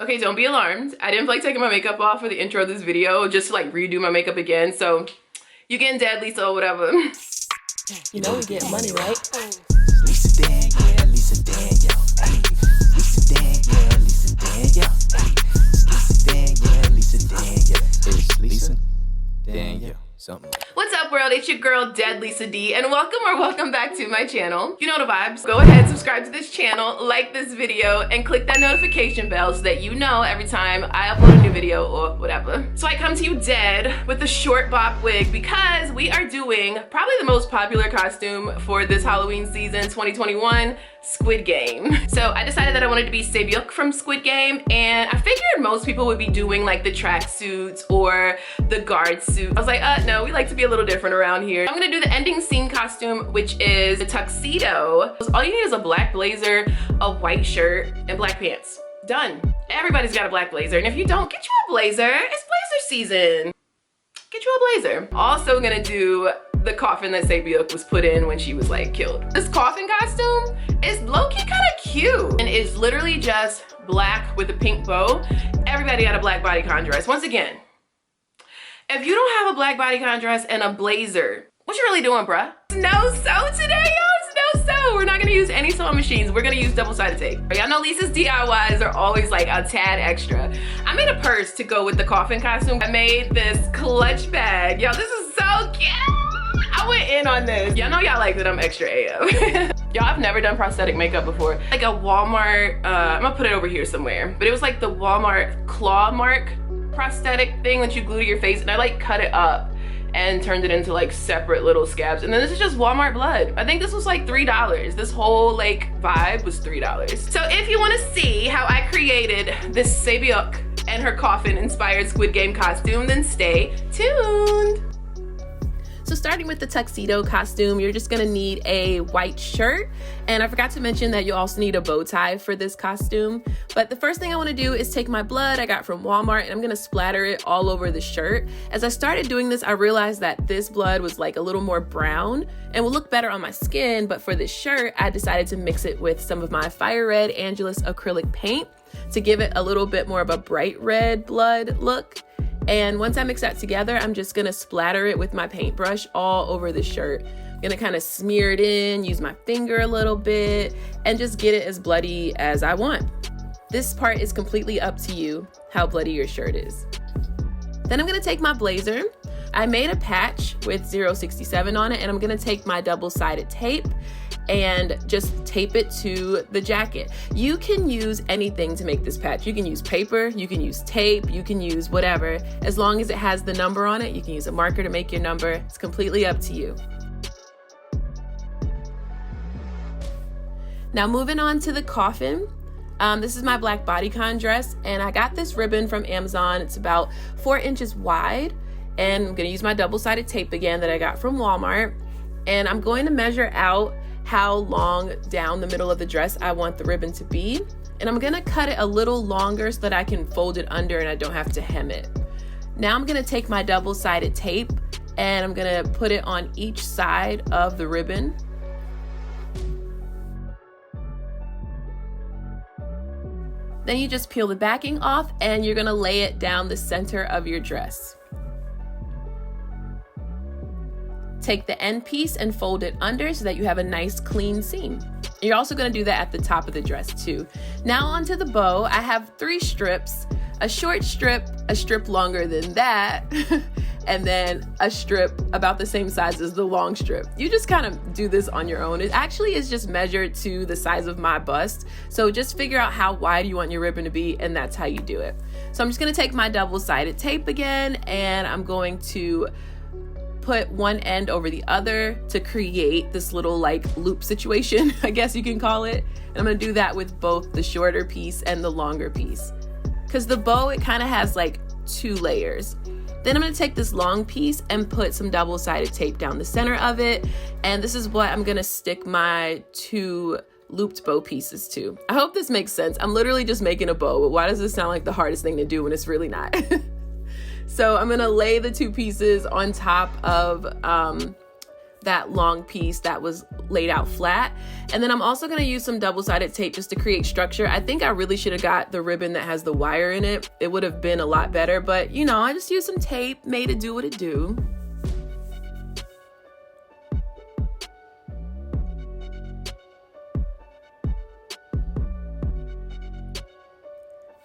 Okay, don't be alarmed. I didn't feel like taking my makeup off for the intro of this video just to like redo my makeup again. So you getting dead, Lisa, or whatever. You know we get money, right? Lisa Dan, yeah, Lisa Dan, yo. Ay, Lisa Dan, yeah, Lisa Dan, yo. Ay, Lisa Dan, yeah, Lisa Dan, yo. It's Lisa Dan, yo. Something. What's up, world? It's your girl, Dead Lisa D, and welcome back to my channel. You know the vibes. Go ahead, subscribe to this channel, like this video, and click that notification bell so that you know every time I upload a new video or whatever. So I come to you dead with the short bob wig because we are doing probably the most popular costume for this Halloween season 2021, Squid Game. So I decided that I wanted to be Sae-byeok from Squid Game, and I figured most people would be doing like the track suits or the guard suit. I was like, no, we like to be a little different around here. I'm gonna do the ending scene costume, which is a tuxedo. All you need is a black blazer, a white shirt, and black pants. Done. Everybody's got a black blazer, and if you don't, get you a blazer. It's blazer season. Get you a blazer. Also gonna do the coffin that Sae-byeok was put in when she was like killed. This coffin costume is low-key kind of cute, and it's literally just black with a pink bow. Everybody got a black bodycon dress. Once again, if you don't have a black bodycon dress and a blazer, what you really doing, bruh? No sew today, y'all. No sew. We're not gonna use any sewing machines. We're gonna use double-sided tape. Y'all know Lisa's DIYs are always like a tad extra. I made a purse to go with the coffin costume. I made this clutch bag. Y'all, this is so cute. I went in on this. Y'all know y'all like that I'm extra AF. Y'all, I've never done prosthetic makeup before. Like a Walmart, I'm gonna put it over here somewhere, but it was like the Walmart claw mark prosthetic thing that you glue to your face, and I like cut it up and turned it into like separate little scabs. And then this is just Walmart blood. I think this was like $3. This whole like vibe was $3. So if you wanna see how I created this Sae-byeok and her coffin inspired Squid Game costume, then stay tuned. So starting with the tuxedo costume, you're just gonna need a white shirt. And I forgot to mention that you also need a bow tie for this costume. But the first thing I wanna do is take my blood I got from Walmart, and I'm gonna splatter it all over the shirt. As I started doing this, I realized that this blood was like a little more brown and would look better on my skin. But for this shirt, I decided to mix it with some of my Fire Red Angelus acrylic paint to give it a little bit more of a bright red blood look. And once I mix that together, I'm just gonna splatter it with my paintbrush all over the shirt. I'm gonna kind of smear it in, use my finger a little bit, and just get it as bloody as I want. This part is completely up to you, how bloody your shirt is. Then I'm gonna take my blazer. I made a patch with 067 on it, and I'm gonna take my double-sided tape and just tape it to the jacket. You can use anything to make this patch. You can use paper, you can use tape, you can use whatever. As long as it has the number on it, you can use a marker to make your number. It's completely up to you. Now moving on to the coffin. This is my black bodycon dress, and I got this ribbon from Amazon. It's about 4 inches wide, and I'm gonna use my double-sided tape again that I got from Walmart. And I'm going to measure out how long down the middle of the dress I want the ribbon to be. And I'm gonna cut it a little longer so that I can fold it under and I don't have to hem it. Now I'm gonna take my double-sided tape and I'm gonna put it on each side of the ribbon. Then you just peel the backing off and you're gonna lay it down the center of your dress. Take the end piece and fold it under so that you have a nice clean seam. You're also gonna do that at the top of the dress too. Now onto the bow. I have 3 strips, a short strip, a strip longer than that, and then a strip about the same size as the long strip. You just kind of do this on your own. It actually is just measured to the size of my bust. So just figure out how wide you want your ribbon to be, and that's how you do it. So I'm just gonna take my double-sided tape again, and I'm going to put one end over the other to create this little like loop situation, I guess you can call it. And I'm gonna do that with both the shorter piece and the longer piece. Because the bow, it kind of has like 2 layers. Then I'm gonna take this long piece and put some double-sided tape down the center of it. And this is what I'm gonna stick my 2 looped bow pieces to. I hope this makes sense. I'm literally just making a bow, but why does this sound like the hardest thing to do when it's really not? So I'm gonna lay the 2 pieces on top of that long piece that was laid out flat. And then I'm also gonna use some double-sided tape just to create structure. I think I really should have got the ribbon that has the wire in it. It would have been a lot better, but you know, I just used some tape, made it do what it do.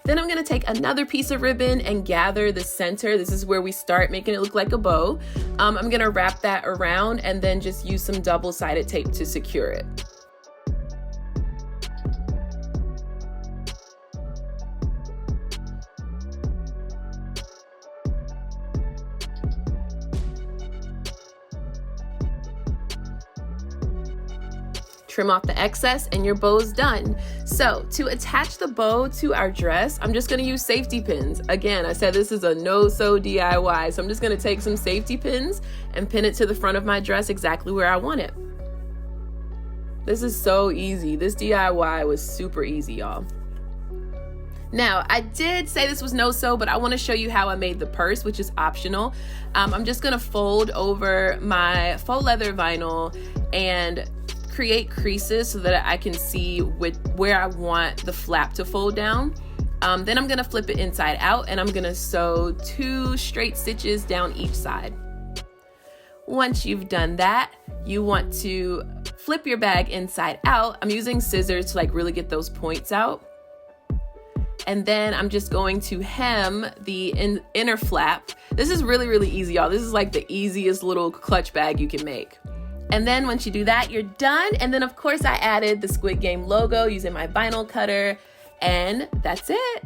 Then I'm gonna take another piece of ribbon and gather the center. This is where we start making it look like a bow. I'm gonna wrap that around and then just use some double-sided tape to secure it. Trim off the excess and your bow's done. So to attach the bow to our dress, I'm just gonna use safety pins. Again, I said this is a no-sew DIY, so I'm just gonna take some safety pins and pin it to the front of my dress exactly where I want it. This is so easy. This DIY was super easy, y'all. Now, I did say this was no-sew, but I wanna show you how I made the purse, which is optional. I'm just gonna fold over my faux leather vinyl and create creases so that I can see where I want the flap to fold down. Then I'm gonna flip it inside out and I'm gonna sew 2 straight stitches down each side. Once you've done that, you want to flip your bag inside out. I'm using scissors to like really get those points out. And then I'm just going to hem the inner flap. This is really, really easy, y'all. This is like the easiest little clutch bag you can make. And then once you do that, you're done. And then of course I added the Squid Game logo using my vinyl cutter, and that's it.